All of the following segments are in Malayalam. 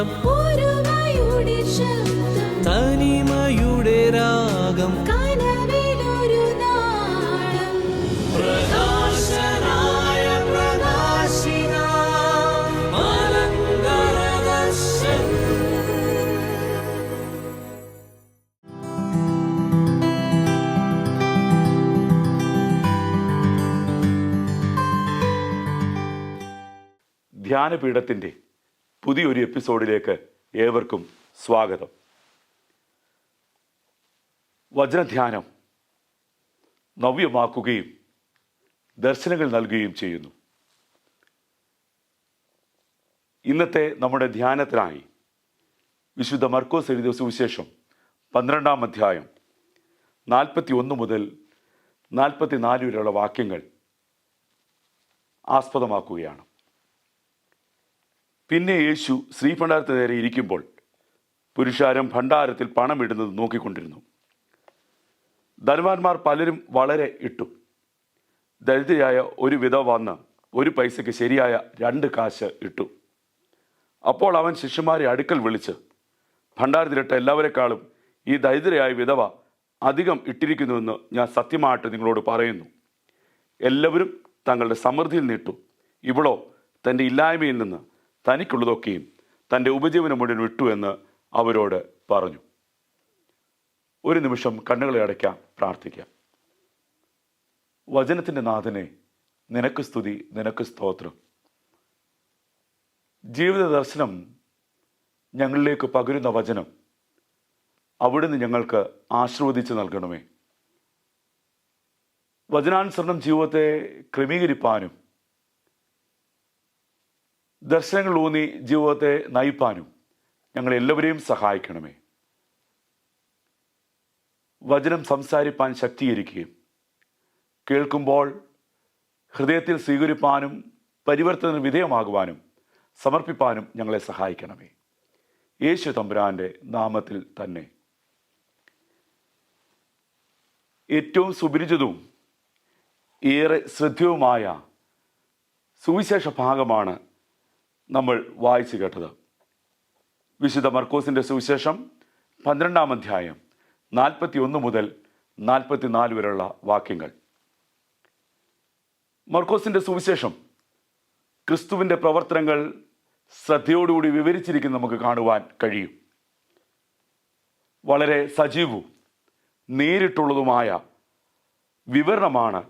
താളം, തനിമയുടെ രാഗം, കനവിലൊരു നാളം. പ്രകാശനായ പ്രകാശിക മലങ്കരദർശൻ. ധ്യാനപീഠത്തിൻ്റെ പുതിയൊരു എപ്പിസോഡിലേക്ക് ഏവർക്കും സ്വാഗതം. വചനധ്യാനം നവ്യമാക്കുകയും ദർശനങ്ങൾ നൽകുകയും ചെയ്യുന്നു. ഇന്നത്തെ നമ്മുടെ ധ്യാനത്തിനായി വിശുദ്ധ മർക്കോസ് എഴുതിയ സുവിശേഷം 12-ാം അധ്യായം 41 മുതൽ 44 വരെയുള്ള വാക്യങ്ങൾ ആസ്പദമാക്കുകയാണ്. പിന്നെ യേശു ശ്രീഭണ്ഡാരത്തിന് നേരെ ഇരിക്കുമ്പോൾ പുരുഷാരം ഭണ്ഡാരത്തിൽ പണമിടുന്നത് നോക്കിക്കൊണ്ടിരുന്നു. ധനവാന്മാർ പലരും വളരെ ഇട്ടു. ദരിദ്രയായ ഒരു വിധവ വന്ന് 1 പൈസയ്ക്ക് ശരിയായ 2 കാശ് ഇട്ടു. അപ്പോൾ അവൻ ശിഷ്യന്മാരെ അടുക്കൽ വിളിച്ച്, ഭണ്ഡാരത്തിലിട്ട എല്ലാവരെക്കാളും ഈ ദരിദ്രയായ വിധവ അധികം ഇട്ടിരിക്കുന്നുവെന്ന് ഞാൻ സത്യമായിട്ട് നിങ്ങളോട് പറയുന്നു. എല്ലാവരും തങ്ങളുടെ സമൃദ്ധിയിൽ നിട്ടു, ഇവളോ തൻ്റെ ഇല്ലായ്മയിൽ നിന്ന് തനിക്കുള്ളതൊക്കെയും തൻ്റെ ഉപജീവനം മുഴുവൻ വിട്ടു എന്ന് അവരോട് പറഞ്ഞു. ഒരു നിമിഷം കണ്ണുകളെ അടയ്ക്കാം, പ്രാർത്ഥിക്കാം. വചനത്തിൻ്റെ നാഥനെ, നിനക്ക് സ്തുതി, നിനക്ക് സ്തോത്രം. ജീവിത ദർശനം ഞങ്ങളിലേക്ക് പകരുന്ന വചനം അവിടുന്ന് ഞങ്ങൾക്ക് ആശീർവദിച്ച് നൽകണമേ. വചനാനുസരണം ജീവിതത്തെ ക്രമീകരിപ്പാനും ദർശനങ്ങൾ ഊന്നി ജീവിതത്തെ നയിപ്പാനും ഞങ്ങളെല്ലാവരെയും സഹായിക്കണമേ. വചനം സംസാരിപ്പാൻ ശക്തീകരിക്കുകയും കേൾക്കുമ്പോൾ ഹൃദയത്തിൽ സ്വീകരിപ്പാനും പരിവർത്തനത്തിന് വിധേയമാകുവാനും സമർപ്പിപ്പാനും ഞങ്ങളെ സഹായിക്കണമേ. യേശു തമ്പുരാൻ്റെ നാമത്തിൽ തന്നെ. ഏറ്റവും സുപരിചിതവും ഏറെ ശ്രദ്ധേയവുമായ സുവിശേഷ ഭാഗമാണ് നമ്മൾ വായിച്ചു കേട്ടത്. വിശുദ്ധ മർക്കോസിൻ്റെ സുവിശേഷം 12-ാം അധ്യായം 41 മുതൽ 44 വരെയുള്ള വാക്യങ്ങൾ. മർക്കോസിൻ്റെ സുവിശേഷം ക്രിസ്തുവിൻ്റെ പ്രവർത്തനങ്ങൾ ശ്രദ്ധയോടുകൂടി വിവരിച്ചിരിക്കുന്ന നമുക്ക് കാണുവാൻ കഴിയും. വളരെ സജീവവും നേരിട്ടുള്ളതുമായ വിവരണമാണ്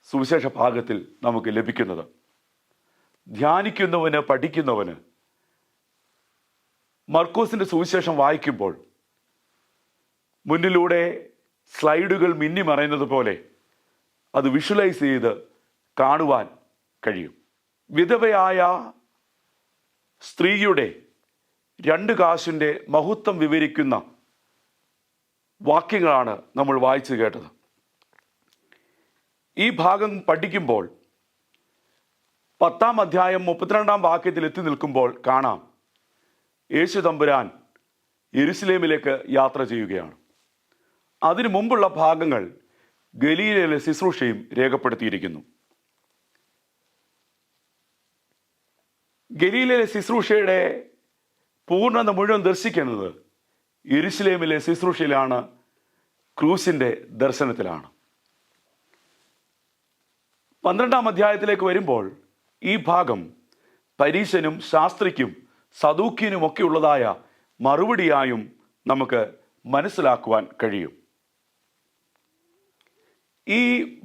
സുവിശേഷ ഭാഗത്തിൽ നമുക്ക് ലഭിക്കുന്നത്. ധ്യാനിക്കുന്നവന്, പഠിക്കുന്നവന് മർക്കോസിൻ്റെ സുവിശേഷം വായിക്കുമ്പോൾ മുന്നിലൂടെ സ്ലൈഡുകൾ മിന്നിമറയുന്നത് പോലെ അത് വിഷ്വലൈസ് ചെയ്ത് കാണുവാൻ കഴിയും. വിധവയായ സ്ത്രീയുടെ 2 കാശിൻ്റെ മഹത്വം വിവരിക്കുന്ന വാക്യങ്ങളാണ് നമ്മൾ വായിച്ചു കേട്ടത്. ഈ ഭാഗം പഠിക്കുമ്പോൾ 10-ാം അധ്യായം 32-ാം വാക്യത്തിൽ എത്തി നിൽക്കുമ്പോൾ കാണാം, യേശു തമ്പുരാൻ യെരുശലേമിലേക്ക് യാത്ര ചെയ്യുകയാണ്. അതിനു മുമ്പുള്ള ഭാഗങ്ങൾ ഗലീലയിലെ ശുശ്രൂഷയും രേഖപ്പെടുത്തിയിരിക്കുന്നു. ഗലീലയിലെ ശുശ്രൂഷയുടെ പൂർണ്ണത മുഴുവൻ ദർശിക്കുന്നത് യെരുശലേമിലെ ശുശ്രൂഷയിലാണ്, ക്രൂശിൻ്റെ ദർശനത്തിലാണ്. 12-ാം അധ്യായത്തിലേക്ക് വരുമ്പോൾ ഈ ഭാഗം പരീശനും ശാസ്ത്രിക്കും സദൂക്യനും ഒക്കെ ഉള്ളതായ മറുപടിയായും നമുക്ക് മനസ്സിലാക്കുവാൻ കഴിയും. ഈ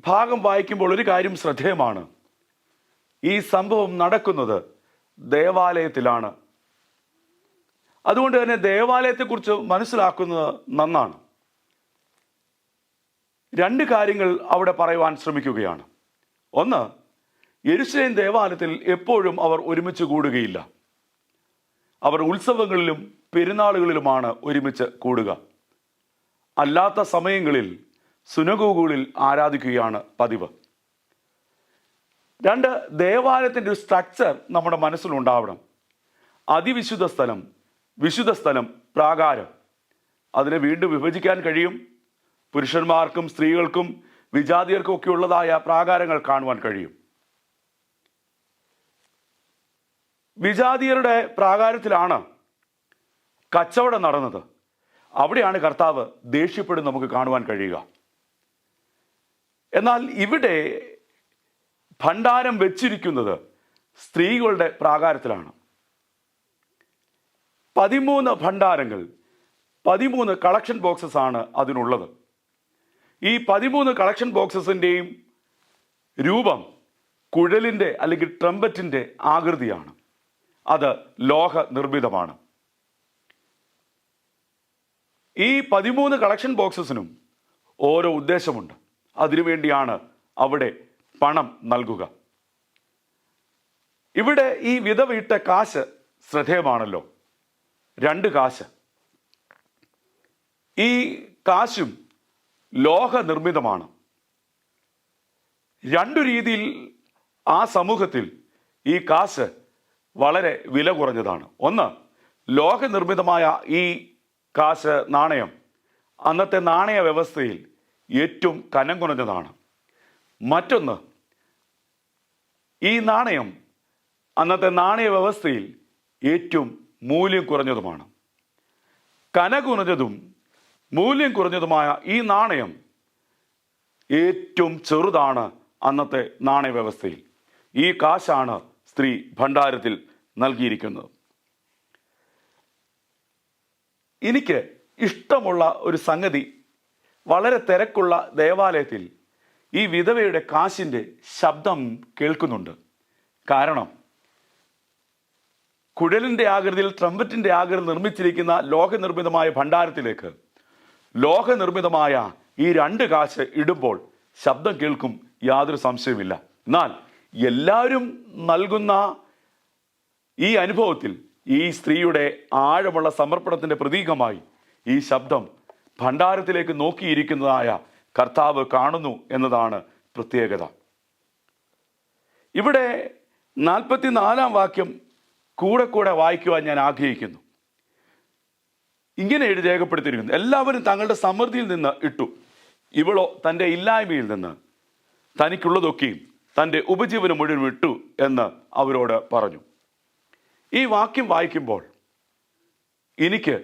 ഭാഗം വായിക്കുമ്പോൾ ഒരു കാര്യം ശ്രദ്ധേയമാണ്. ഈ സംഭവം നടക്കുന്നത് ദേവാലയത്തിലാണ്. അതുകൊണ്ട് തന്നെ ദേവാലയത്തെക്കുറിച്ച് മനസ്സിലാക്കുന്നത് നന്നാണ്. 2 കാര്യങ്ങൾ അവിടെ പറയുവാൻ ശ്രമിക്കുകയാണ്. ഒന്ന്, യെരുശലേം ദേവാലയത്തിൽ എപ്പോഴും അവർ ഒരുമിച്ച് കൂടുകയില്ല. അവർ ഉത്സവങ്ങളിലും പെരുന്നാളുകളിലുമാണ് ഒരുമിച്ച് കൂടുക. അല്ലാത്ത സമയങ്ങളിൽ സുനഗോഗുകളിൽ ആരാധിക്കുകയാണ് പതിവ്. 2, ദേവാലയത്തിൻ്റെ ഒരു സ്ട്രക്ചർ നമ്മുടെ മനസ്സിലുണ്ടാവണം. അതിവിശുദ്ധ സ്ഥലം, വിശുദ്ധ സ്ഥലം, പ്രാകാരം. അതിനെ വീണ്ടും വിഭജിക്കാൻ കഴിയും. പുരുഷന്മാർക്കും സ്ത്രീകൾക്കും വിജാതിയർക്കും ഒക്കെ ഉള്ളതായ പ്രാകാരങ്ങൾ കാണുവാൻ കഴിയും. വിജാതിയരുടെ പ്രാകാരത്തിലാണ് കച്ചവടം നടന്നത്. അവിടെയാണ് കർത്താവ് ദേഷ്യപ്പെടും നമുക്ക് കാണുവാൻ കഴിയുക. എന്നാൽ ഇവിടെ ഭണ്ഡാരം വെച്ചിരിക്കുന്നത് സ്ത്രീകളുടെ പ്രാകാരത്തിലാണ്. 13 ഭണ്ഡാരങ്ങൾ, 13 കളക്ഷൻ ബോക്സസ് ആണ് അതിനുള്ളത്. ഈ 13 കളക്ഷൻ ബോക്സസിൻ്റെയും രൂപം കുഴലിൻ്റെ അല്ലെങ്കിൽ ട്രംപറ്റിൻ്റെ ആകൃതിയാണ്. അത് ലോഹ നിർമ്മിതമാണ്. ഈ 13 കളക്ഷൻ ബോക്സസിനും ഓരോ ഉദ്ദേശമുണ്ട്. അതിനുവേണ്ടിയാണ് അവിടെ പണം നൽകുക. ഇവിടെ ഈ വിധവ ഇട്ട കാശ് ശ്രദ്ധേയമാണല്ലോ. 2 കാശ്. ഈ കാശും ലോഹ നിർമ്മിതമാണ്. 2 രീതിയിൽ ആ സമൂഹത്തിൽ ഈ കാശ് വളരെ വില കുറഞ്ഞതാണ്. ഒന്ന്, ലോഹ നിർമ്മിതമായ ഈ കാശ് നാണയം അന്നത്തെ നാണയ വ്യവസ്ഥയിൽ ഏറ്റവും കനം കുറഞ്ഞതാണ്. മറ്റൊന്ന്, ഈ നാണയം അന്നത്തെ നാണയ വ്യവസ്ഥയിൽ ഏറ്റവും മൂല്യം കുറഞ്ഞതുമാണ്. കനം കുറഞ്ഞതും മൂല്യം കുറഞ്ഞതുമായ ഈ നാണയം ഏറ്റവും ചെറുതാണ് അന്നത്തെ നാണയ വ്യവസ്ഥയിൽ. ഈ കാശാണ് സ്ത്രീ ഭണ്ഡാരത്തിൽ നൽകിയിരിക്കുന്നത്. എനിക്ക് ഇഷ്ടമുള്ള ഒരു സംഗതി, വളരെ തിരക്കുള്ള ദേവാലയത്തിൽ ഈ വിധവയുടെ കാശിൻ്റെ ശബ്ദം കേൾക്കുന്നുണ്ട്. കാരണം കുഴലിൻ്റെ ആകൃതിയിൽ, ട്രംപറ്റിൻ്റെ ആകൃതിയിൽ നിർമ്മിച്ചിരിക്കുന്ന ലോഹനിർമ്മിതമായ ഭണ്ഡാരത്തിലേക്ക് ലോഹനിർമ്മിതമായ ഈ 2 കാശ് ഇടുമ്പോൾ ശബ്ദം കേൾക്കും, യാതൊരു സംശയവുമില്ല. എന്നാൽ എല്ലാവരും നൽകുന്ന ഈ അനുഭവത്തിൽ ഈ സ്ത്രീയുടെ ആഴമുള്ള സമർപ്പണത്തിൻ്റെ പ്രതീകമായി ഈ ശബ്ദം ഭണ്ഡാരത്തിലേക്ക് നോക്കിയിരിക്കുന്നതായ കർത്താവ് കാണുന്നു എന്നതാണ് പ്രത്യേകത. ഇവിടെ 44-ാം വാക്യം കൂടെ വായിക്കുവാൻ ഞാൻ ആഗ്രഹിക്കുന്നു. ഇങ്ങനെ രേഖപ്പെടുത്തിയിരിക്കുന്നു: എല്ലാവരും തങ്ങളുടെ സമൃദ്ധിയിൽ നിന്ന് ഇട്ടു, ഇവളോ തൻ്റെ ഇല്ലായ്മയിൽ നിന്ന് തനിക്കുള്ളതൊക്കെയും തൻ്റെ ഉപജീവനം മുഴുവൻ വിട്ടു എന്ന് അവരോട് പറഞ്ഞു. ഈ വാക്യം വായിക്കുമ്പോൾ എനിക്ക്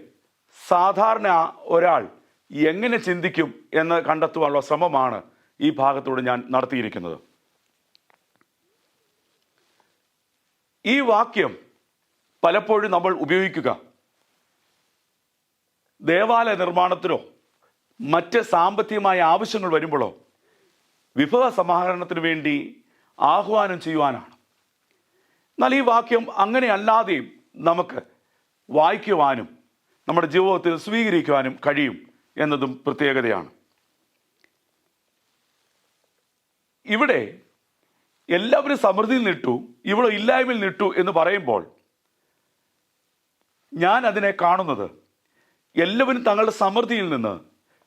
സാധാരണ ഒരാൾ എങ്ങനെ ചിന്തിക്കും എന്ന് കണ്ടെത്തുവാനുള്ള ശ്രമമാണ് ഈ ഭാഗത്തോട് ഞാൻ നടത്തിയിരിക്കുന്നത്. ഈ വാക്യം പലപ്പോഴും നമ്മൾ ഉപയോഗിക്കുക ദേവാലയ നിർമ്മാണത്തിനോ മറ്റ് സാമ്പത്തികമായ ആവശ്യങ്ങൾ വരുമ്പോഴോ വിഭവ സമാഹരണത്തിന് വേണ്ടി ആഹ്വാനം ചെയ്യുവാനാണ്. എന്നാൽ ഈ വാക്യം അങ്ങനെ അല്ലാതെയും നമുക്ക് വായിക്കുവാനും നമ്മുടെ ജീവിതത്തിൽ സ്വീകരിക്കുവാനും കഴിയും എന്നതും പ്രത്യേകതയാണ്. ഇവിടെ എല്ലാവരും സമൃദ്ധിയിൽ നിട്ടു, ഇവിടെ ഇല്ലായ്മയിൽ നിട്ടു എന്ന് പറയുമ്പോൾ ഞാൻ അതിനെ കാണുന്നത്, എല്ലാവരും തങ്ങളുടെ സമൃദ്ധിയിൽ നിന്ന്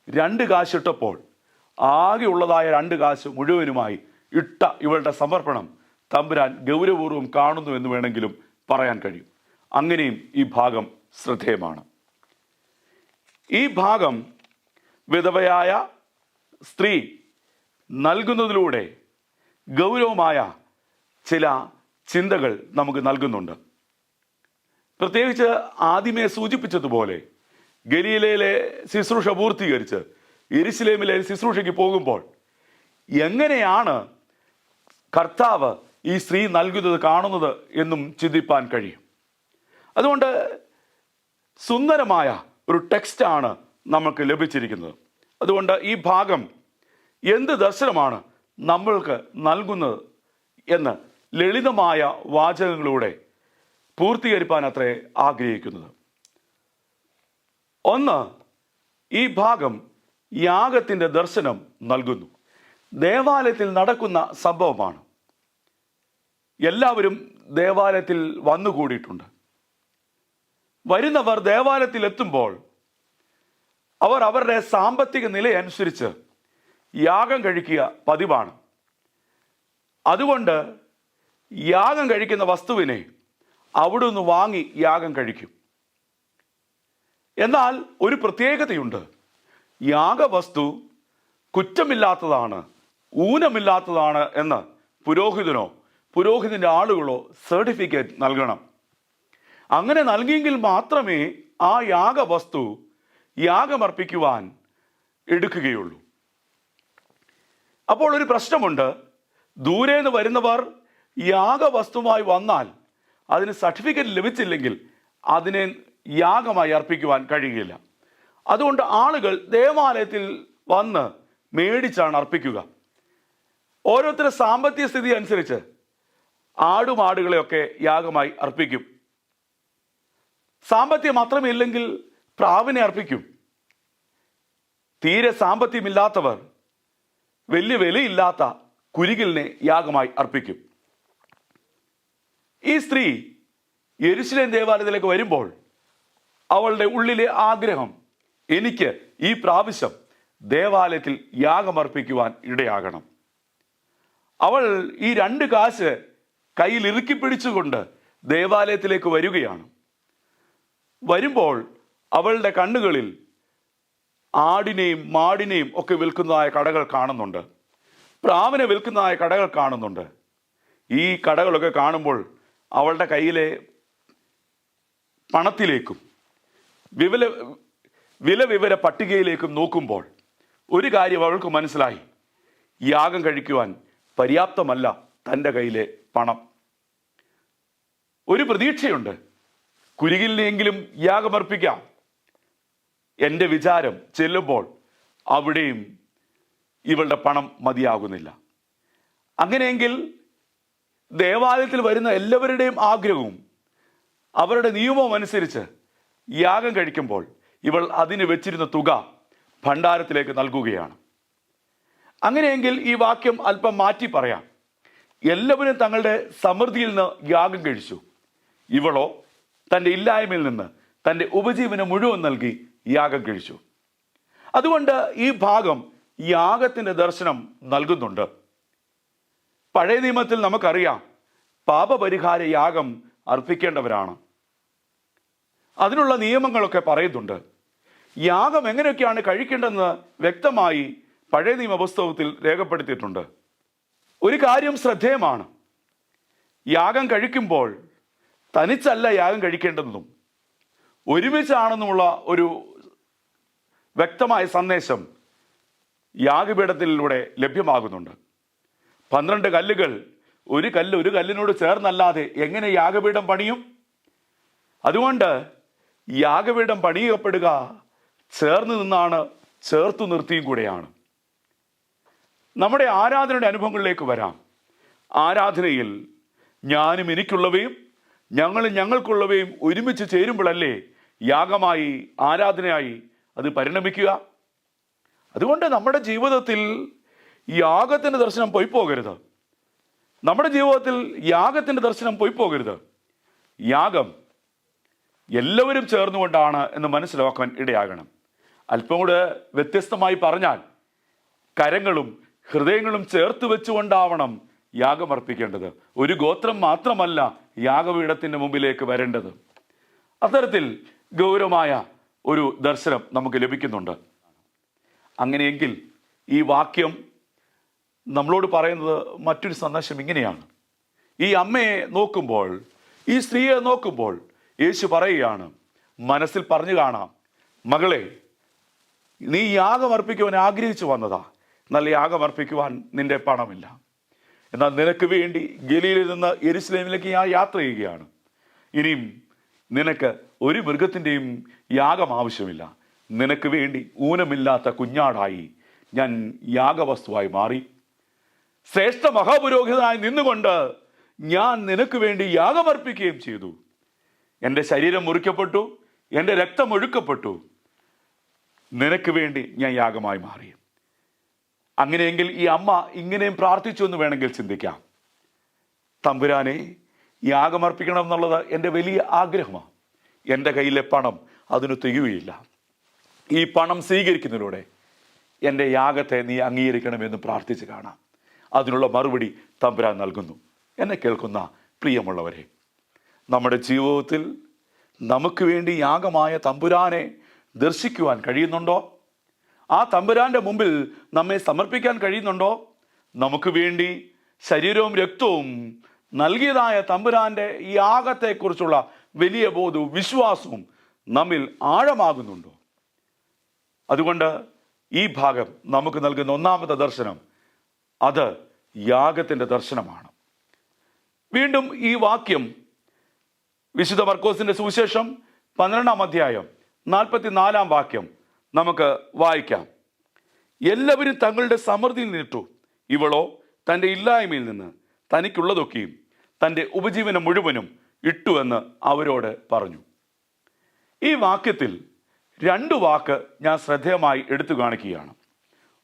2 കാശ് ഇട്ടപ്പോൾ ആകെയുള്ളതായ 2 കാശ് മുഴുവനുമായി ഇട്ട ഇവളുടെ സമർപ്പണം തമ്പുരാൻ ഗൗരവപൂർവ്വം കാണുന്നു എന്ന് വേണമെങ്കിലും പറയാൻ കഴിയും. അങ്ങനെയും ഈ ഭാഗം ശ്രദ്ധേയമാണ്. ഈ ഭാഗം വിധവയായ സ്ത്രീ നൽകുന്നതിലൂടെ ഗൗരവമായ ചില ചിന്തകൾ നമുക്ക് നൽകുന്നുണ്ട്. പ്രത്യേകിച്ച് ആദ്യമേ സൂചിപ്പിച്ചതുപോലെ ഗലീലയിലെ ശുശ്രൂഷ പൂർത്തീകരിച്ച് യെരുശലേമിലെ ശുശ്രൂഷയ്ക്ക് പോകുമ്പോൾ എങ്ങനെയാണ് കർത്താവ് ഈ സ്ത്രീ നൽകുന്നത് കാണുന്നത് എന്നും ചിന്തിപ്പാൻ കഴിയും. അതുകൊണ്ട് സുന്ദരമായ ഒരു ടെക്സ്റ്റാണ് നമുക്ക് ലഭിച്ചിരിക്കുന്നത്. അതുകൊണ്ട് ഈ ഭാഗം എന്ത് ദർശനമാണ് നമ്മൾക്ക് നൽകുന്നത് എന്ന് ലളിതമായ വാചകങ്ങളിലൂടെ പൂർത്തീകരിപ്പാൻ അത്രേ ആഗ്രഹിക്കുന്നത്. ഒന്ന്, ഈ ഭാഗം യാഗത്തിൻ്റെ ദർശനം നൽകുന്നു. ദേവാലയത്തിൽ നടക്കുന്ന സംഭവമാണ്. എല്ലാവരും ദേവാലയത്തിൽ വന്നുകൂടിയിട്ടുണ്ട്. വരുന്നവർ ദേവാലയത്തിൽ എത്തുമ്പോൾ അവർ അവരുടെ സാമ്പത്തിക നിലയനുസരിച്ച് യാഗം കഴിക്കുക പതിവാണ്. അതുകൊണ്ട് യാഗം കഴിക്കുന്ന വസ്തുവിനെ അവിടെ നിന്ന് വാങ്ങി യാഗം കഴിക്കും. എന്നാൽ ഒരു പ്രത്യേകതയുണ്ട്. യാഗവസ്തു കുറ്റമില്ലാത്തതാണ്, ഊനമില്ലാത്തതാണ് എന്ന് പുരോഹിതനോ പുരോഹിതൻ്റെ ആളുകളോ സർട്ടിഫിക്കറ്റ് നൽകണം. അങ്ങനെ നൽകിയെങ്കിൽ മാത്രമേ ആ യാഗവസ്തു യാഗമർപ്പിക്കുവാൻ എടുക്കുകയുള്ളൂ. അപ്പോൾ ഒരു പ്രശ്നമുണ്ട്. ദൂരെ നിന്ന് വരുന്നവർ യാഗവസ്തുമായി വന്നാൽ അതിന് സർട്ടിഫിക്കറ്റ് ലഭിച്ചില്ലെങ്കിൽ അതിനെ യാഗമായി അർപ്പിക്കുവാൻ കഴിയുകയില്ല. അതുകൊണ്ട് ആളുകൾ ദേവാലയത്തിൽ വന്ന് മേടിച്ചാണ് അർപ്പിക്കുക. ഓരോരുത്തരുടെ സാമ്പത്തിക സ്ഥിതി അനുസരിച്ച് ആടുമാടുകളെയൊക്കെ യാഗമായി അർപ്പിക്കും. സാമ്പത്തികം മാത്രമില്ലെങ്കിൽ പ്രാവിനെ അർപ്പിക്കും. തീരെ സാമ്പത്തികമില്ലാത്തവർ വലിയ വിലയില്ലാത്ത കുരികിലിനെ യാഗമായി അർപ്പിക്കും. ഈ സ്ത്രീ യെരുശലേം ദേവാലയത്തിലേക്ക് വരുമ്പോൾ അവളുടെ ഉള്ളിലെ ആഗ്രഹം, എനിക്ക് ഈ പ്രാവശ്യം ദേവാലയത്തിൽ യാഗമർപ്പിക്കുവാൻ ഇടയാകണം. അവൾ ഈ 2 കാശ് കയ്യിൽ ഇറുക്കി പിടിച്ചുകൊണ്ട് ദേവാലയത്തിലേക്ക് വരികയാണ്. വരുമ്പോൾ അവളുടെ കണ്ണുകളിൽ ആടിനെയും മാടിനെയും ഒക്കെ വിൽക്കുന്നതായ കടകൾ കാണുന്നുണ്ട്. പ്രാവിനെ വിൽക്കുന്നതായ കടകൾ കാണുന്നുണ്ട്. ഈ കടകളൊക്കെ കാണുമ്പോൾ അവളുടെ കയ്യിലെ പണത്തിലേക്കും വില വിവര പട്ടികയിലേക്കും നോക്കുമ്പോൾ ഒരു കാര്യം അവൾക്ക് മനസ്സിലായി. യാഗം കഴിക്കുവാൻ പര്യാപ്തമല്ല തൻ്റെ കയ്യിലെ പണം. ഒരു പ്രതീക്ഷയുണ്ട്, കുരികിലിനെങ്കിലും യാഗമർപ്പിക്കാം. എൻ്റെ വിചാരം ചെല്ലുമ്പോൾ അവിടെയും ഇവളുടെ പണം മതിയാകുന്നില്ല. അങ്ങനെയെങ്കിൽ ദേവാലയത്തിൽ വരുന്ന എല്ലാവരുടെയും ആഗ്രഹവും അവരുടെ നിയമവും അനുസരിച്ച് യാഗം കഴിക്കുമ്പോൾ ഇവൾ അതിന് വെച്ചിരുന്ന തുക ഭണ്ഡാരത്തിലേക്ക് നൽകുകയാണ്. അങ്ങനെയെങ്കിൽ ഈ വാക്യം അല്പം മാറ്റി പറയാം. എല്ലാവരും തങ്ങളുടെ സമൃദ്ധിയിൽ നിന്ന് യാഗം കഴിച്ചു. ഇവളോ തൻ്റെ ഇല്ലായ്മയിൽ നിന്ന് തൻ്റെ ഉപജീവനം മുഴുവൻ നൽകി യാഗം കഴിച്ചു. അതുകൊണ്ട് ഈ ഭാഗം യാഗത്തിൻ്റെ ദർശനം നൽകുന്നുണ്ട്. പഴയ നിയമത്തിൽ നമുക്കറിയാം, പാപപരിഹാര യാഗം അർപ്പിക്കേണ്ടവരാണ്. അതിനുള്ള നിയമങ്ങളൊക്കെ പറയുന്നുണ്ട്. യാഗം എങ്ങനെയൊക്കെയാണ് കഴിക്കേണ്ടതെന്ന് വ്യക്തമായി പഴയ നിയമ പുസ്തകത്തിൽ രേഖപ്പെടുത്തിയിട്ടുണ്ട്. ഒരു കാര്യം ശ്രദ്ധേയമാണ്, യാഗം കഴിക്കുമ്പോൾ തനിച്ചല്ല യാഗം കഴിക്കേണ്ടതെന്നും ഒരുമിച്ചാണെന്നുമുള്ള ഒരു വ്യക്തമായ സന്ദേശം യാഗപീഠത്തിലൂടെ ലഭ്യമാകുന്നുണ്ട്. 12 കല്ലുകൾ ഒരു കല്ലിനോട് ചേർന്നല്ലാതെ എങ്ങനെ യാഗപീഠം പണിയും? അതുകൊണ്ട് യാഗപീഠം പണിയപ്പെടുക ചേർന്ന് നിന്നാണ്, ചേർത്തു നിർത്തിയും കൂടെയാണ്. നമ്മുടെ ആരാധനയുടെ അനുഭവങ്ങളിലേക്ക് വരാം. ആരാധനയിൽ ഞാനും എനിക്കുള്ളവയും ഞങ്ങളും ഞങ്ങൾക്കുള്ളവയും ഒരുമിച്ച് ചേരുമ്പോഴല്ലേ യാഗമായി, ആരാധനയായി അത് പരിണമിക്കുക. അതുകൊണ്ട് നമ്മുടെ ജീവിതത്തിൽ യാഗത്തിൻ്റെ ദർശനം പോയി പോകരുത്. നമ്മുടെ ജീവിതത്തിൽ യാഗത്തിൻ്റെ ദർശനം പോയി പോകരുത്. യാഗം എല്ലാവരും ചേർന്നുകൊണ്ടാണ് എന്ന് മനസ്സിലാക്കാൻ ഇടയാകണം. അല്പം കൂടെ വ്യത്യസ്തമായി പറഞ്ഞാൽ, കരങ്ങളും ഹൃദയങ്ങളും ചേർത്ത് വെച്ചുകൊണ്ടാവണം യാഗമർപ്പിക്കേണ്ടത്. ഒരു ഗോത്രം മാത്രമല്ല യാഗപീഠത്തിൻ്റെ മുമ്പിലേക്ക് വരേണ്ടത്. അത്തരത്തിൽ ഗൗരവമായ ഒരു ദർശനം നമുക്ക് ലഭിക്കുന്നുണ്ട്. അങ്ങനെയെങ്കിൽ ഈ വാക്യം നമ്മളോട് പറയുന്നത് മറ്റൊരു സന്ദേശം ഇങ്ങനെയാണ്. ഈ അമ്മയെ നോക്കുമ്പോൾ, ഈ സ്ത്രീയെ നോക്കുമ്പോൾ യേശു പറയുകയാണ്, മനസ്സിൽ പറഞ്ഞു കാണാം, മകളെ, നീ യാഗമർപ്പിക്കുവാൻ ആഗ്രഹിച്ചു വന്നതാ, എന്നാൽ യാഗമർപ്പിക്കുവാൻ നിന്റെ പണമില്ല. എന്നാൽ നിനക്ക് വേണ്ടി ഗലീലയിൽ നിന്ന് യെരുശലേമിലേക്ക് ഞാൻ യാത്ര ചെയ്യുകയാണ്. ഇനിയും നിനക്ക് ഒരു മൃഗത്തിൻ്റെയും യാഗം ആവശ്യമില്ല. നിനക്ക് വേണ്ടി ഊനമില്ലാത്ത കുഞ്ഞാടായി ഞാൻ യാഗവസ്തുവായി മാറി. ശ്രേഷ്ഠ മഹാപുരോഹിതനായി നിന്നുകൊണ്ട് ഞാൻ നിനക്ക് വേണ്ടി യാഗമർപ്പിക്കുകയും ചെയ്തു. എൻ്റെ ശരീരം മുറിക്കപ്പെട്ടു, എൻ്റെ രക്തം ഒഴുക്കപ്പെട്ടു, നിനക്ക് വേണ്ടി ഞാൻ യാഗമായി മാറി. അങ്ങനെയെങ്കിൽ ഈ അമ്മ ഇങ്ങനെയും പ്രാർത്ഥിച്ചു എന്ന് വേണമെങ്കിൽ ചിന്തിക്കാം. തമ്പുരാനെ, യാഗമർപ്പിക്കണം എന്നുള്ളത് എൻ്റെ വലിയ ആഗ്രഹമാണ്. എൻ്റെ കയ്യിലെ പണം അതിന് തികയുകയില്ല. ഈ പണം സ്വീകരിക്കുന്നതിലൂടെ എൻ്റെ യാഗത്തെ നീ അംഗീകരിക്കണമെന്ന് പ്രാർത്ഥിച്ച് കാണാം. അതിനുള്ള മറുപടി തമ്പുരാൻ നൽകുന്നു. എന്നെ കേൾക്കുന്ന പ്രിയമുള്ളവരെ, നമ്മുടെ ജീവിതത്തിൽ നമുക്ക് വേണ്ടി യാഗമായ തമ്പുരാനെ ദർശിക്കുവാൻ കഴിയുന്നുണ്ടോ? ആ തമ്പുരാൻ്റെ മുമ്പിൽ നമ്മെ സമർപ്പിക്കാൻ കഴിയുന്നുണ്ടോ? നമുക്ക് വേണ്ടി ശരീരവും രക്തവും നൽകിയതായ തമ്പുരാൻ്റെ യാഗത്തെക്കുറിച്ചുള്ള വലിയ ബോധവും വിശ്വാസവും നമ്മിൽ ആഴമാകുന്നുണ്ടോ? അതുകൊണ്ട് ഈ ഭാഗം നമുക്ക് നൽകുന്ന ഒന്നാമത്തെ ദർശനം അത് യാഗത്തിൻ്റെ ദർശനമാണ്. വീണ്ടും ഈ വാക്യം വിശുദ്ധ മർക്കോസിന്റെ സുവിശേഷം 12-ാം അധ്യായം 44-ാം വാക്യം നമുക്ക് വായിക്കാം. എല്ലാവരും തങ്ങളുടെ സമൃദ്ധിയിൽ നിന്നിട്ടു, ഇവളോ തൻ്റെ ഇല്ലായ്മയിൽ നിന്ന് തനിക്കുള്ളതൊക്കെയും തൻ്റെ ഉപജീവനം മുഴുവനും ഇട്ടു എന്ന് അവരോട് പറഞ്ഞു. ഈ വാക്യത്തിൽ 2 വാക്ക് ഞാൻ ശ്രദ്ധേയമായി എടുത്തു കാണിക്കുകയാണ്.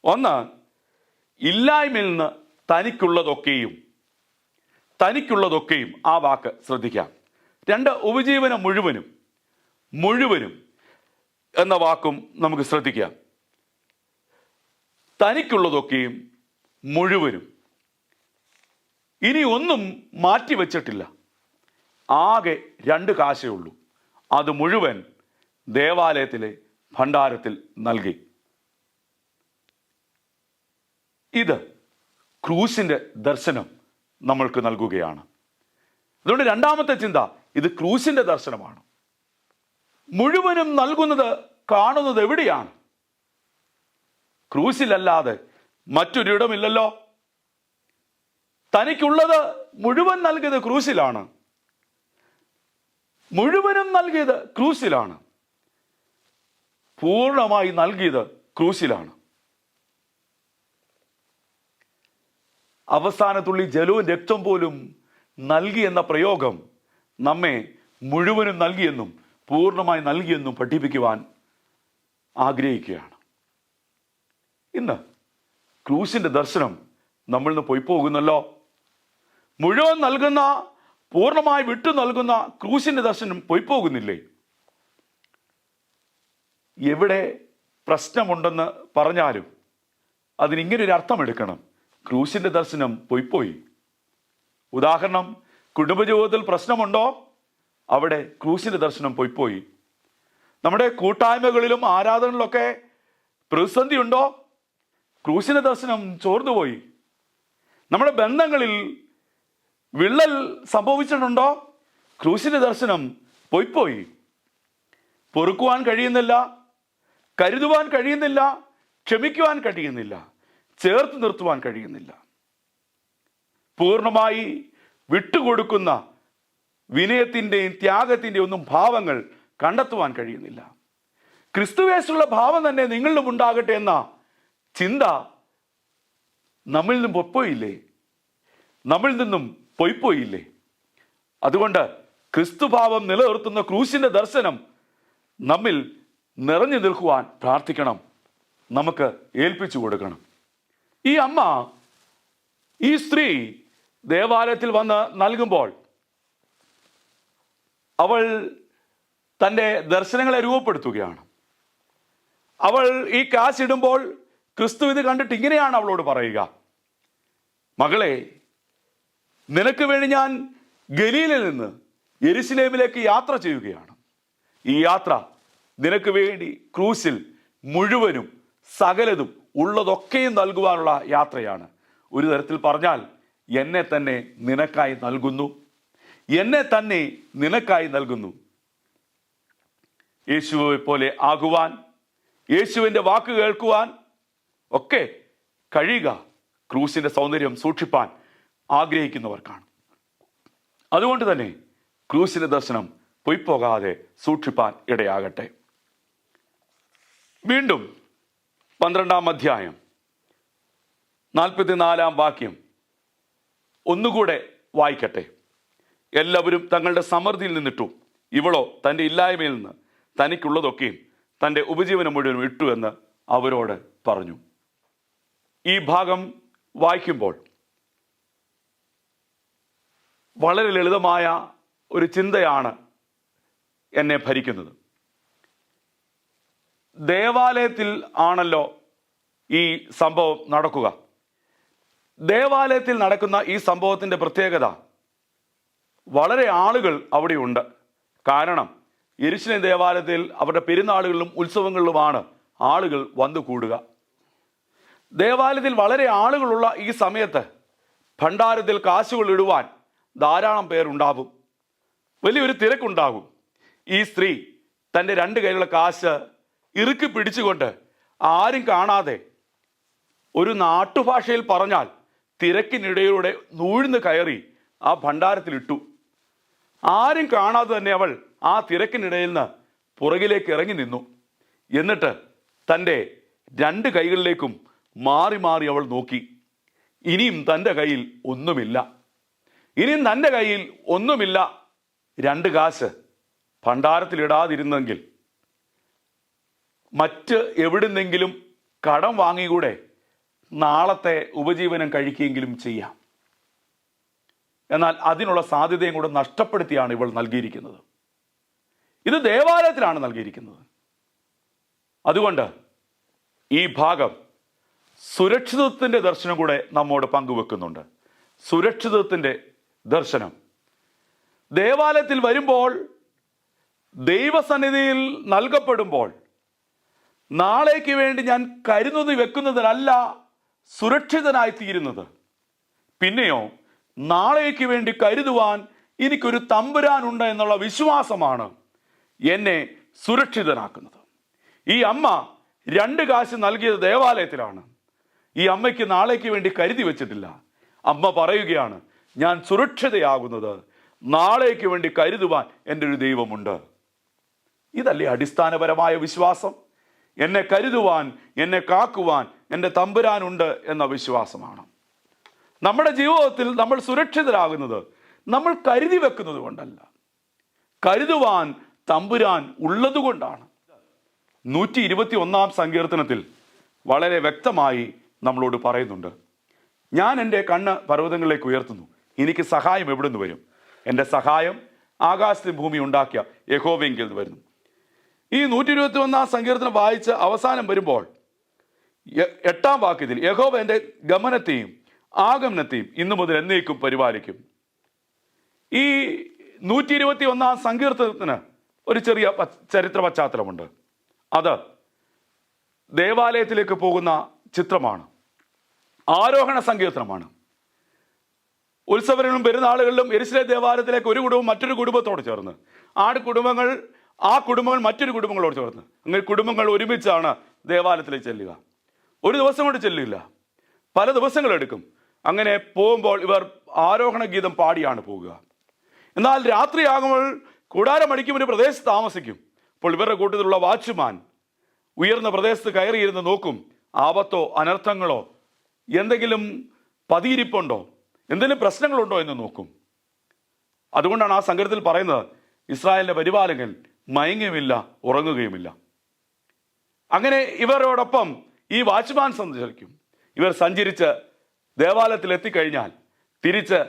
ഒന്ന്, ഇല്ലായ്മയിൽ നിന്ന് തനിക്കുള്ളതൊക്കെയും ആ വാക്ക് ശ്രദ്ധിക്കാം. 2, ഉപജീവനം മുഴുവനും എന്ന വാക്കും നമുക്ക് ശ്രദ്ധിക്കാം. തനിക്കുള്ളതൊക്കെയും മുഴുവനും, ഇനി ഒന്നും മാറ്റി വച്ചിട്ടില്ല. ആകെ 2 കാശേ ഉള്ളൂ. അത് മുഴുവൻ ദേവാലയത്തിലെ ഭണ്ഡാരത്തിൽ നൽകി. ഇത് ക്രൂശിന്റെ ദർശനം നമ്മൾക്ക് നൽകുകയാണ്. അതുകൊണ്ട് രണ്ടാമത്തെ ചിന്ത, ഇത് ക്രൂശിന്റെ ദർശനമാണ്. മുഴുവനും നൽകുന്നത് കാണുന്നത് എവിടെയാണ്? ക്രൂശിലല്ലാതെ മറ്റൊരിടമില്ലല്ലോ. തനിക്കുള്ളത് മുഴുവൻ നൽകിയത് ക്രൂശിലാണ്. മുഴുവനും നൽകിയത് ക്രൂശിലാണ്. പൂർണ്ണമായി നൽകിയത് ക്രൂശിലാണ്. അവസാനത്തുള്ളി ജലവും രക്തം പോലും നൽകി എന്ന പ്രയോഗം നമ്മെ മുഴുവനും നൽകിയെന്നും പൂർണ്ണമായി നൽകിയെന്നും പഠിപ്പിക്കുവാൻ ആഗ്രഹിക്കുകയാണ്. ഇന്ന് ക്രൂശിന്റെ ദർശനം നമ്മളിൽ നിന്ന് പോയി പോകുന്നല്ലോ. മുഴുവൻ നൽകുന്ന, പൂർണ്ണമായി വിട്ടു നൽകുന്ന ക്രൂശിന്റെ ദർശനം പോയി പോകുന്നില്ലേ? എവിടെ പ്രശ്നമുണ്ടെന്ന് പറഞ്ഞാലും അതിനിങ്ങനൊരു അർത്ഥം എടുക്കണം: ക്രൂശിന്റെ ദർശനം പോയി. ഉദാഹരണം, കുടുംബജീവിതത്തിൽ പ്രശ്നമുണ്ടോ? അവിടെ ക്രൂശിന്റെ ദർശനം പോയി. നമ്മുടെ കൂട്ടായ്മകളിലും ആരാധനകളിലൊക്കെ പ്രതിസന്ധി ഉണ്ടോ? ക്രൂശിന്റെ ദർശനം ചോർന്നുപോയി. നമ്മുടെ ബന്ധങ്ങളിൽ വിള്ളൽ സംഭവിച്ചിട്ടുണ്ടോ? ക്രൂശിന്റെ ദർശനം പോയി. പൊറുക്കുവാൻ കഴിയുന്നില്ല, കരുതുവാൻ കഴിയുന്നില്ല, ക്ഷമിക്കുവാൻ കഴിയുന്നില്ല, ചേർത്ത് നിർത്തുവാൻ കഴിയുന്നില്ല. പൂർണ്ണമായി വിട്ടുകൊടുക്കുന്ന വിനയത്തിൻ്റെയും ത്യാഗത്തിൻ്റെയും ഒന്നും ഭാവങ്ങൾ കണ്ടെത്തുവാൻ കഴിയുന്നില്ല. ക്രിസ്തുവേശുള്ള ഭാവം തന്നെ നിങ്ങളിലും ഉണ്ടാകട്ടെ എന്ന ചിന്ത നമ്മിൽ നിന്നും പോയിപ്പോയില്ലേ? അതുകൊണ്ട് ക്രിസ്തുഭാവം നിലനിർത്തുന്ന ക്രൂശിന്റെ ദർശനം നമ്മിൽ നിറഞ്ഞു നിൽക്കുവാൻ പ്രാർത്ഥിക്കണം, നമുക്ക് ഏൽപ്പിച്ചു കൊടുക്കണം. ഈ അമ്മ, ഈ സ്ത്രീ ദേവാലയത്തിൽ വന്ന് നൽകുമ്പോൾ അവൾ തൻ്റെ ദർശനങ്ങളെ രൂപപ്പെടുത്തുകയാണ്. അവൾ ഈ കാശ് ഇടുമ്പോൾ ക്രിസ്തു ഇത് കണ്ടിട്ട് ഇങ്ങനെയാണ് അവളോട് പറയുക: മകളെ, നിനക്ക് വേണ്ടി ഞാൻ ഗലീലയിൽ നിന്ന് യെരുശലേമിലേക്ക് യാത്ര ചെയ്യുകയാണ്. ഈ യാത്ര നിനക്ക് വേണ്ടി ക്രൂശിൽ മുഴുവനും സകലതും ഉള്ളതൊക്കെയും നൽകുവാനുള്ള യാത്രയാണ്. ഒരു തരത്തിൽ പറഞ്ഞാൽ എന്നെ തന്നെ നിനക്കായി നൽകുന്നു. യേശുവെ പോലെ ആകുവാൻ, യേശുവിൻ്റെ വാക്ക് കേൾക്കുവാൻ ഒക്കെ കഴിയുക ക്രൂശിന്റെ സൗന്ദര്യം സൂക്ഷിപ്പാൻ ആഗ്രഹിക്കുന്നവർക്കാണ്. അതുകൊണ്ട് തന്നെ ക്രൂശിന്റെ ദർശനം പൊയ്പോകാതെ സൂക്ഷിപ്പാൻ ഇടയാകട്ടെ. വീണ്ടും 12-ാം അധ്യായം 44-ാം വാക്യം ഒന്നുകൂടെ വായിക്കട്ടെ. എല്ലാവരും തങ്ങളുടെ സമൃദ്ധിയിൽ നിന്നിട്ടു, ഇവളോ തൻ്റെ ഇല്ലായ്മയിൽ നിന്ന് തനിക്കുള്ളതൊക്കെയും തൻ്റെ ഉപജീവനം മുഴുവനും ഇട്ടു എന്ന് അവരോട് പറഞ്ഞു. ഈ ഭാഗം വായിക്കുമ്പോൾ വളരെ ലളിതമായ ഒരു ചിന്തയാണ് എന്നെ ഭരിക്കുന്നത്. ദേവാലയത്തിൽ ആണല്ലോ ഈ സംഭവം നടക്കുക. ദേവാലയത്തിൽ നടക്കുന്ന ഈ സംഭവത്തിൻ്റെ പ്രത്യേകത, വളരെ ആളുകൾ അവിടെയുണ്ട്. കാരണം യെരുശലേം ദേവാലയത്തിൽ അവരുടെ പെരുന്നാളുകളിലും ഉത്സവങ്ങളിലുമാണ് ആളുകൾ വന്നു കൂടുക. ദേവാലയത്തിൽ വളരെ ആളുകളുള്ള ഈ സമയത്ത് ഭണ്ഡാരത്തിൽ കാശുകൾ ഇടുവാൻ ധാരാളം പേരുണ്ടാവും, വലിയൊരു തിരക്കുണ്ടാകും. ഈ സ്ത്രീ തൻ്റെ രണ്ട് കൈയിലുള്ള കാശ് ഇറുക്കി പിടിച്ചുകൊണ്ട് ആരും കാണാതെ, ഒരു നാട്ടുഭാഷയിൽ പറഞ്ഞാൽ തിരക്കിനിടയിലൂടെ നൂഴ്ന്ന് കയറി ആ ഭണ്ഡാരത്തിലിട്ടു. ആരും കാണാതെ തന്നെ അവൾ ആ തിരക്കിനിടയിൽ നിന്ന് പുറകിലേക്ക് ഇറങ്ങി നിന്നു. എന്നിട്ട് തൻ്റെ രണ്ട് കൈകളിലേക്കും മാറി മാറി അവൾ നോക്കി. ഇനിയും തൻ്റെ കയ്യിൽ ഒന്നുമില്ല, ഇനിയും തൻ്റെ കയ്യിൽ ഒന്നുമില്ല. രണ്ട് കാശ് ഭണ്ഡാരത്തിലിടാതിരുന്നെങ്കിൽ മറ്റ് എവിടുന്നെങ്കിലും കടം വാങ്ങിക്കൂടെ നാളത്തെ ഉപജീവനം കഴിക്കുകയെങ്കിലും ചെയ്യാം. എന്നാൽ അതിനുള്ള സാധ്യതയും കൂടെ നഷ്ടപ്പെടുത്തിയാണ് ഇവൾ നൽകിയിരിക്കുന്നത്. ഇത് ദേവാലയത്തിലാണ് നൽകിയിരിക്കുന്നത്. അതുകൊണ്ട് ഈ ഭാഗം സുരക്ഷിതത്വത്തിൻ്റെ ദർശനം കൂടെ നമ്മോട് പങ്കുവെക്കുന്നുണ്ട്. സുരക്ഷിതത്വത്തിൻ്റെ ദർശനം ദേവാലയത്തിൽ വരുമ്പോൾ, ദൈവസന്നിധിയിൽ നൽകപ്പെടുമ്പോൾ, നാളേക്ക് വേണ്ടി ഞാൻ കരുതുന്നത് വെക്കുന്നതിനല്ല സുരക്ഷിതനായി തീരുന്നത്. പിന്നെയോ നാളേക്ക് വേണ്ടി കരുതുവാൻ എനിക്കൊരു തമ്പുരാനുണ്ട് എന്നുള്ള വിശ്വാസമാണ് എന്നെ സുരക്ഷിതനാക്കുന്നത്. ഈ അമ്മ രണ്ട് കാശ് നൽകിയത് ദേവാലയത്തിലാണ്. ഈ അമ്മയ്ക്ക് നാളേക്ക് വേണ്ടി കരുതി വെച്ചിട്ടില്ല. അമ്മ പറയുകയാണ്, ഞാൻ സുരക്ഷിതയാകുന്നത് നാളേക്ക് വേണ്ടി കരുതുവാൻ എൻ്റെ ഒരു ദൈവമുണ്ട്. ഇതല്ലേ അടിസ്ഥാനപരമായ വിശ്വാസം? എന്നെ കരുതുവാൻ, എന്നെ കാക്കുവാൻ എൻ്റെ തമ്പുരാനുണ്ട് എന്ന വിശ്വാസമാണ്. നമ്മുടെ ജീവിതത്തിൽ നമ്മൾ സുരക്ഷിതരാകുന്നത് നമ്മൾ കരുതി വെക്കുന്നത് കൊണ്ടല്ല, കരുതുവാൻ തമ്പുരാൻ ഉള്ളത് കൊണ്ടാണ്. 121 സങ്കീർത്തനത്തിൽ വളരെ വ്യക്തമായി നമ്മളോട് പറയുന്നുണ്ട്, ഞാൻ എൻ്റെ കണ്ണ് പർവ്വതങ്ങളിലേക്ക് ഉയർത്തുന്നു, എനിക്ക് സഹായം എവിടെ നിന്ന് വരും? എൻ്റെ സഹായം ആകാശത്തെ ഭൂമി ഉണ്ടാക്കിയ യഹോവയെങ്കിൽ നിന്ന് വരുന്നു. ഈ 121 സങ്കീർത്തനം വായിച്ച് അവസാനം വരുമ്പോൾ 8-ാം വാക്യത്തിൽ യഹോവ എൻ്റെ ഗമനത്തെയും ആഗമനത്തെയും ഇന്നു മുതൽ എന്നേക്കും പരിപാലിക്കും. ഈ 121 സങ്കീർത്തനത്തിന് ഒരു ചെറിയ ചരിത്ര പശ്ചാത്തലമുണ്ട്. അത് ദേവാലയത്തിലേക്ക് പോകുന്ന ചിത്രമാണ്, ആരോഹണ സങ്കീർത്തനമാണ്. ഉത്സവങ്ങളിലും പെരുന്നാളുകളിലും യെരൂശലേം ദേവാലയത്തിലേക്ക് ഒരു കുടുംബം മറ്റൊരു കുടുംബത്തോട് ചേർന്ന്, ആ കുടുംബങ്ങൾ മറ്റൊരു കുടുംബങ്ങളോട് ചേർന്ന്, അങ്ങനെ കുടുംബങ്ങൾ ഒരുമിച്ചാണ് ദേവാലയത്തിലേക്ക് ചെല്ലുക. ഒരു ദിവസം കൊണ്ട് ചെല്ലില്ല, പല ദിവസങ്ങളെടുക്കും. അങ്ങനെ പോകുമ്പോൾ ഇവർ ആരോഹണ ഗീതം പാടിയാണ് പോകുക. എന്നാൽ രാത്രിയാകുമ്പോൾ കൂടാരമടിക്കും ഒരു പ്രദേശത്ത് താമസിക്കും. അപ്പോൾ ഇവരുടെ കൂട്ടത്തിലുള്ള വാച്ച്മാൻ ഉയർന്ന പ്രദേശത്ത് കയറിയിരുന്ന് നോക്കും, ആപത്തോ അനർത്ഥങ്ങളോ എന്തെങ്കിലും പതിയിരിപ്പുണ്ടോ, എന്തെങ്കിലും പ്രശ്നങ്ങളുണ്ടോ എന്ന് നോക്കും. അതുകൊണ്ടാണ് ആ സങ്കീർത്തനത്തിൽ പറയുന്നത്, ഇസ്രായേലിൻ്റെ പരിപാലകൻ മയങ്ങുമില്ല ഉറങ്ങുകയുമില്ല. അങ്ങനെ ഇവരോടൊപ്പം ഈ വാച്ച്മാൻ സഞ്ചരിക്കും. ഇവർ സഞ്ചരിച്ച് ദേവാലയത്തിൽ എത്തിക്കഴിഞ്ഞാൽ തിരിച്ച്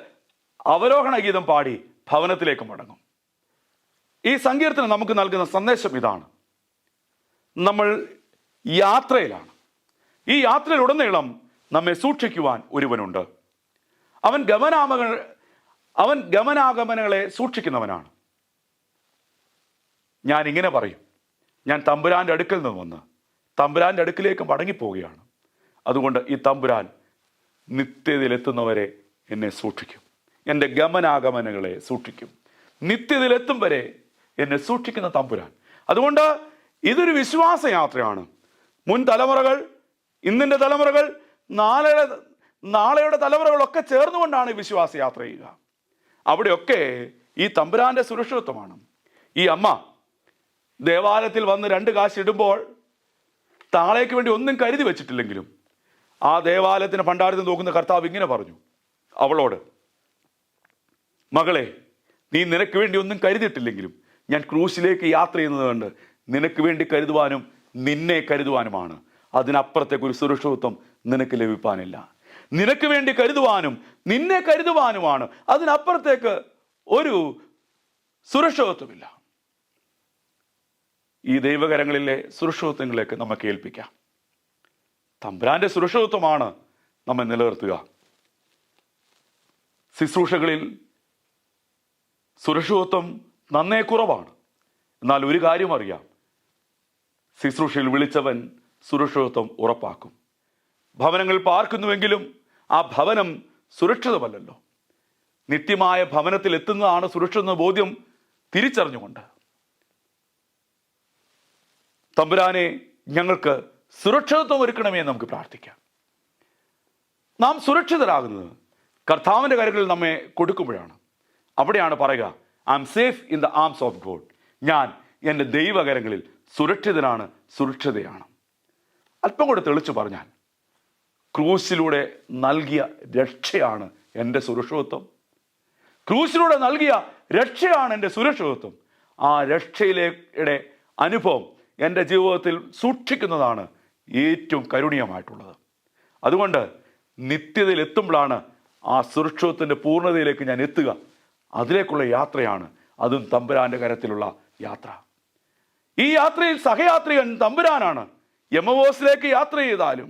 അവരോഹണ ഗീതം പാടി ഭവനത്തിലേക്ക് മടങ്ങും. ഈ സങ്കീർത്തനം നമുക്ക് നൽകുന്ന സന്ദേശം ഇതാണ്, നമ്മൾ യാത്രയിലാണ്. ഈ യാത്രയിലുടനീളം നമ്മെ സൂക്ഷിക്കുവാൻ ഒരുവനുണ്ട്. അവൻ ഗമനാഗമനങ്ങളെ സൂക്ഷിക്കുന്നവനാണ്. ഞാൻ ഇങ്ങനെ പറയും, ഞാൻ തമ്പുരാൻ്റെ അടുക്കൽ നിന്ന് വന്ന് തമ്പുരാൻ്റെ അടുക്കിലേക്ക് മടങ്ങിപ്പോവുകയാണ്. അതുകൊണ്ട് ഈ തമ്പുരാൻ നിത്യതയിലെത്തുന്നവരെ എന്നെ സൂക്ഷിക്കും, എൻ്റെ ഗമനാഗമനങ്ങളെ സൂക്ഷിക്കും. നിത്യതയിലെത്തും വരെ എന്നെ സൂക്ഷിക്കുന്ന തമ്പുരാൻ. അതുകൊണ്ട് ഇതൊരു വിശ്വാസയാത്രയാണ്. മുൻ തലമുറകൾ, ഇന്നിൻ്റെ തലമുറകൾ, നാളെയുടെ തലമുറകളൊക്കെ ചേർന്നുകൊണ്ടാണ് ഈ വിശ്വാസയാത്ര ചെയ്യുക. അവിടെയൊക്കെ ഈ തമ്പുരാൻ്റെ സുരക്ഷിതത്വമാണ്. ഈ അമ്മ ദേവാലയത്തിൽ വന്ന് 2 കാശ് ഇടുമ്പോൾ താളേക്ക് വേണ്ടി ഒന്നും കരുതി വെച്ചിട്ടില്ലെങ്കിലും ആ ദേവാലയത്തിന് ഭണ്ഡാരത്തിൽ നോക്കുന്ന കർത്താവ് ഇങ്ങനെ പറഞ്ഞു അവളോട്, മകളെ, നീ നിനക്ക് വേണ്ടി ഒന്നും കരുതിയിട്ടില്ലെങ്കിലും ഞാൻ ക്രൂശിലേക്ക് യാത്ര ചെയ്യുന്നത് കൊണ്ട് നിനക്ക് വേണ്ടി കരുതുവാനും നിന്നെ കരുതുവാനുമാണ്. അതിനപ്പുറത്തേക്ക് ഒരു സുരക്ഷിതത്വം നിനക്ക് ലഭിക്കാനില്ല. നിനക്ക് വേണ്ടി കരുതുവാനും നിന്നെ കരുതുവാനുമാണ്, അതിനപ്പുറത്തേക്ക് ഒരു സുരക്ഷിതത്വമില്ല. ഈ ദൈവകരങ്ങളിലെ സുരക്ഷിതത്വങ്ങളിലേക്ക് നമുക്ക് ഏൽപ്പിക്കാം. തമ്പുരാന്റെ സുരക്ഷിതത്വമാണ് നമ്മെ നിലനിർത്തുക. ശുശ്രൂഷകളിൽ സുരക്ഷിതത്വം നന്നേ കുറവാണ്. എന്നാൽ ഒരു കാര്യം അറിയാം, ശുശ്രൂഷയിൽ വിളിച്ചവൻ സുരക്ഷിതത്വം ഉറപ്പാക്കും. ഭവനങ്ങൾ പാർക്കുന്നുവെങ്കിലും ആ ഭവനം സുരക്ഷിതമല്ലല്ലോ. നിത്യമായ ഭവനത്തിൽ എത്തുന്നതാണ് സുരക്ഷിത ബോധ്യം തിരിച്ചറിഞ്ഞുകൊണ്ട് തമ്പുരാനെ ഞങ്ങൾക്ക് സുരക്ഷിതത്വം ഒരുക്കണമേ എന്ന് നമുക്ക് പ്രാർത്ഥിക്കാം. നാം സുരക്ഷിതരാകുന്നത് കർത്താവിൻ്റെ കരങ്ങളിൽ നമ്മെ കൊടുക്കുമ്പോഴാണ്. അവിടെയാണ് പറയുക, I M safe in the arms of God. ഞാൻ എൻ്റെ ദൈവകരങ്ങളിൽ സുരക്ഷിതനാണ്, സുരക്ഷിതയാണ്. അല്പം കൂടെ തെളിച്ചു പറഞ്ഞാൽ, ക്രൂശിലൂടെ നൽകിയ രക്ഷയാണ് എൻ്റെ സുരക്ഷിതത്വം. ക്രൂശിലൂടെ നൽകിയ രക്ഷയാണ് എൻ്റെ സുരക്ഷിതത്വം. ആ രക്ഷയിലെ അനുഭവം എൻ്റെ ജീവിതത്തിൽ സൂക്ഷിക്കുന്നതാണ് ഏറ്റവും കരുണീയമായിട്ടുള്ളത്. അതുകൊണ്ട് നിത്യതയിൽ എത്തുമ്പോഴാണ് ആ സുരക്ഷിതത്വത്തിൻ്റെ പൂർണ്ണതയിലേക്ക് ഞാൻ എത്തുക. അതിലേക്കുള്ള യാത്രയാണ്, അതും തമ്പുരാൻ്റെ കരത്തിലുള്ള യാത്ര. ഈ യാത്രയിൽ സഹയാത്രികൻ തമ്പുരാനാണ്. എമ്മവോസിലേക്ക് യാത്ര ചെയ്താലും,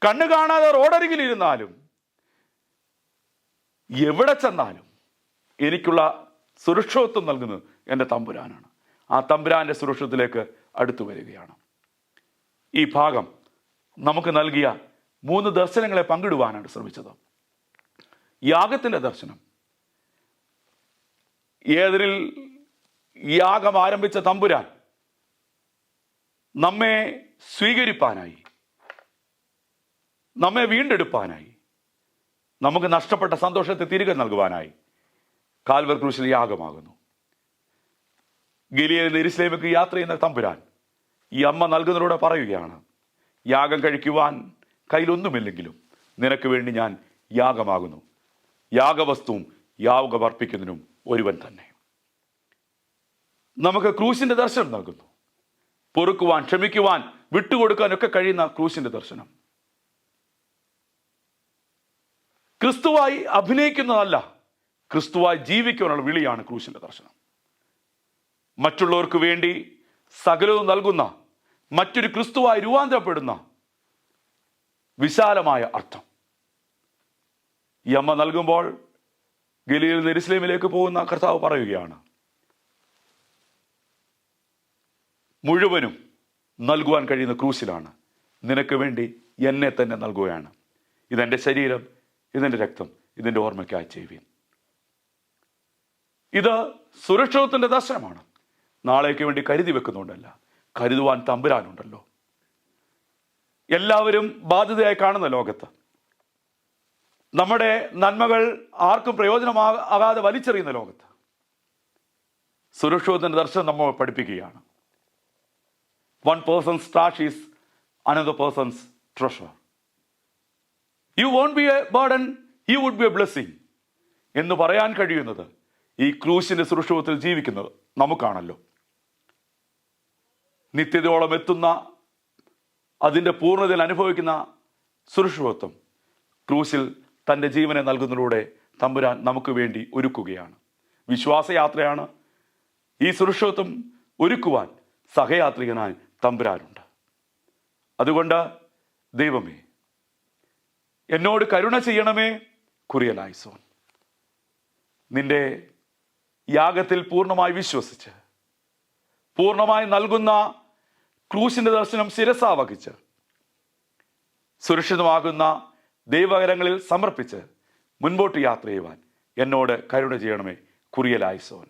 കണ്ണു കാണാതെ റോഡരികിലിരുന്നാലും, എവിടെ ചെന്നാലും എനിക്കുള്ള സുരക്ഷിതത്വം നൽകുന്നത് എൻ്റെ തമ്പുരാനാണ്. ആ തമ്പുരാൻ്റെ സുരക്ഷിതത്തിലേക്ക് അടുത്തു വരികയാണ്. ഈ ഭാഗം നമുക്ക് നൽകിയ 3 ദർശനങ്ങളെ പങ്കിടുവാനാണ് ശ്രമിച്ചത്. യാഗത്തിൻ്റെ ദർശനം. ഏതിൽ യാഗം ആരംഭിച്ച തമ്പുരാൻ നമ്മെ സ്വീകരിപ്പാനായി, നമ്മെ വീണ്ടെടുപ്പാനായി, നമുക്ക് നഷ്ടപ്പെട്ട സന്തോഷത്തെ തിരികെ നൽകുവാനായി കാൽവർ ക്രൂശിൽ യാഗമാകുന്നു. ഗലീലയിൽ നിന്ന് യെരൂശലേമിലേക്ക് യാത്ര ചെയ്യുന്ന തമ്പുരാൻ ഈ അമ്മ നൽകുന്നതിലൂടെ പറയുകയാണ്, യാഗം കഴിക്കുവാൻ കയ്യിലൊന്നുമില്ലെങ്കിലും നിനക്ക് വേണ്ടി ഞാൻ യാഗമാകുന്നു. യാഗവസ്തുവും യാഗമർപ്പിക്കുന്നതിനും ഒരുവൻ തന്നെ. നമുക്ക് ക്രൂശിന്റെ ദർശനം നൽകുന്നു. പൊറുക്കുവാൻ, ക്ഷമിക്കുവാൻ, വിട്ടുകൊടുക്കാൻ ഒക്കെ കഴിയുന്ന ക്രൂശിന്റെ ദർശനം. ക്രിസ്തുവായി അഭിനയിക്കുന്നതല്ല, ക്രിസ്തുവായി ജീവിക്കുവാനുള്ള വിളിയാണ് ക്രൂശിന്റെ ദർശനം. മറ്റുള്ളവർക്ക് വേണ്ടി സകലവും നൽകുന്ന, മറ്റൊരു ക്രിസ്തുവായി രൂപാന്തരപ്പെടുന്ന വിശാലമായ അർത്ഥം ഈ അമ്മ നൽകുമ്പോൾ ഗലീലയിൽ നിന്ന് യെരൂശലേമിലേക്ക് പോകുന്ന കർത്താവ് പറയുകയാണ്, മുഴുവനും നൽകുവാൻ കഴിയുന്ന ക്രൂശിലാണ്. നിനക്ക് വേണ്ടി എന്നെ തന്നെ നൽകുകയാണ്. ഇതെൻ്റെ ശരീരം, ഇതെൻ്റെ രക്തം, ഇതിൻ്റെ ഓർമ്മയ്ക്കായി ചെയ്യുവിൻ. ഇത് സുരക്ഷിതത്വത്തിൻ്റെ ദർശനമാണ്. നാളേക്ക് വേണ്ടി കരുതി വെക്കുന്നുണ്ടല്ല, കരുതുവാൻ തമ്പുരാനുണ്ടല്ലോ. എല്ലാവരും ബാധ്യതയായി കാണുന്ന ലോകത്ത് നമ്മുടെ നന്മകൾ ആർക്കും പ്രയോജനമാകാതെ വലിച്ചെറിയുന്ന ലോകത്ത് സുരക്ഷിതത്വത്തിൻ്റെ ദർശനം നമ്മൾ പഠിപ്പിക്കുകയാണ്. One person's trash is another person's treasure. You won't be a burden, you would be a blessing എന്ന് പറയാൻ കഴിയുന്നത് ഈ ക്രൂശിന്റെ സുരക്ഷിതത്വത്തിൽ ജീവിക്കുന്നത് നമുക്കാണല്ലോ. നിത്യതയോളം എത്തുന്ന, അതിൻ്റെ പൂർണ്ണതയിൽ അനുഭവിക്കുന്ന സുരക്ഷിതത്വം ക്രൂശിൽ തൻ്റെ ജീവനെ നൽകുന്നതിലൂടെ തമ്പുരാൻ നമുക്ക് വേണ്ടി ഒരുക്കുകയാണ്. വിശ്വാസയാത്രയാണ്. ഈ സുരക്ഷിതത്വം ഒരുക്കുവാൻ സഹയാത്രികനായി തമ്പുരാനുണ്ട്. അതുകൊണ്ട് ദൈവമേ, എന്നോട് കരുണ ചെയ്യണമേ, കുറിയലായിസോൻ. നിന്റെ യാഗത്തിൽ പൂർണ്ണമായി വിശ്വസിച്ച്, പൂർണ്ണമായി നൽകുന്ന ക്രൂശിന്റെ ദർശനം ശിരസാ വഹിച്ച്, സുരക്ഷിതമാകുന്ന ദൈവകരങ്ങളിൽ സമർപ്പിച്ച് മുൻപോട്ട് യാത്ര ചെയ്യുവാൻ എന്നോട് കരുണ ചെയ്യണമേ, കുറിയലായിസോൻ.